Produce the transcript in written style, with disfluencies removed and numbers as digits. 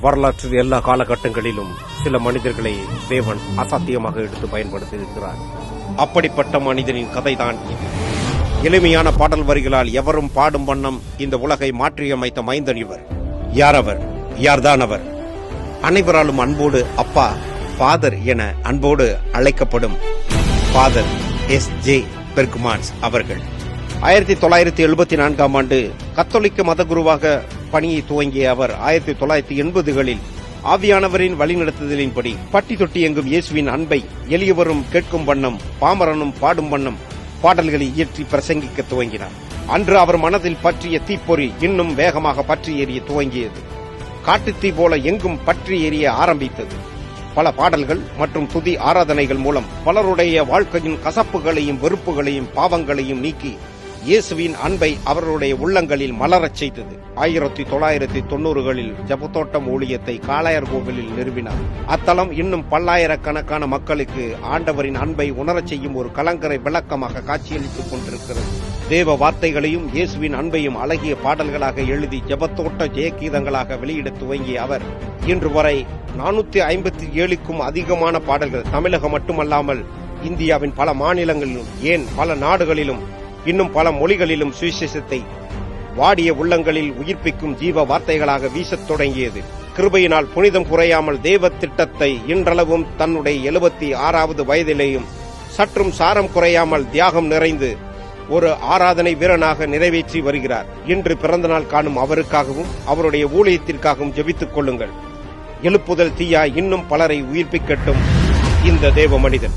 வரலாற்றில் எல்லா காலகட்டங்களிலும் சில மனிதர்களை தேவன் அசாத்தியமாக எடுத்து பயன்படுத்தியிருக்கிறார். அப்படிப்பட்ட மனிதனின் கதைதான் இது. எளிமையான பாடல் வரிகளால் எவரும் பாடும் வண்ணம் இந்த உலகை மாற்றியமைத்த மைந்தன் இவர். யார் அவர்? யார்தான் அவர்? அனைவராலும் அன்போடு அப்பா, ஃபாதர் என அன்போடு அழைக்கப்படும் ஃபாதர் S.J. பெர்க்மான்ஸ் அவர்கள் 1974ஆம் ஆண்டு கத்தோலிக்க மதகுருவாக பணியை துவங்கிய அவர் 1980களில் ஆவியானவரின் வழிநடத்துதலின்படி பட்டி தொட்டி எங்கும் இயேசுவின் அன்பை எளியவரும் கேட்கும் வண்ணம் பாமரனும் பாடும் வண்ணம் பாடல்களை இயற்றி பிரசங்கிக்க துவங்கினார். அன்று அவர் மனதில் பற்றிய தீப்பொறி இன்னும் வேகமாக பற்றி எரிய துவங்கியது. காட்டுத்தீ போல எங்கும் பற்றி எரிய ஆரம்பித்தது. பல பாடல்கள் மற்றும் துதி ஆராதனைகள் மூலம் பலருடைய வாழ்க்கையின் கசப்புகளையும் வெறுப்புகளையும் பாவங்களையும் நீக்கி இயேசுவின் அன்பை அவர்களுடைய உள்ளங்களில் மலரச் செய்தது. 1990களில் ஜபத்தோட்டம் ஊழியத்தை காளையர் கோவிலில் நிறுவினார். அத்தலம் இன்னும் பல்லாயிரக்கணக்கான மக்களுக்கு ஆண்டவரின் அன்பை உணரச் செய்யும் ஒரு கலங்கரை விளக்கமாக காட்சியளித்துக் கொண்டிருக்கிறது. தேவ வார்த்தைகளையும் இயேசுவின் அன்பையும் அழகிய பாடல்களாக எழுதி ஜபத்தோட்ட ஜெயகீதங்களாக வெளியிட துவங்கிய அவர் இன்று வரை 457க்கும் அதிகமான பாடல்கள் தமிழகம் மட்டுமல்லாமல் இந்தியாவின் பல மாநிலங்களிலும், ஏன் பல நாடுகளிலும், இன்னும் பல மொழிகளிலும் சுவிசேஷத்தை வாடிய உள்ளங்களில் உயிர்ப்பிக்கும் ஜீவ வார்த்தைகளாக வீசத் தொடங்கியது. கிருபையினால் புனிதம் குறையாமல் தேவ திட்டத்தை இன்றளவும் தன்னுடைய 76வது வயதிலேயும் சற்றும் சாரம் குறையாமல் தியாகம் நிறைந்து ஒரு ஆராதனை வீரனாக நிறைவேற்றி வருகிறார். இன்று பிறந்தநாள் காணும் அவருக்காகவும் அவருடைய ஊழியத்திற்காகவும் ஜெபித்துக் கொள்ளுங்கள். எழுப்புதல் தீயா இன்னும் பலரை உயிர்ப்பிக்கட்டும் இந்த தேவ மனிதன்.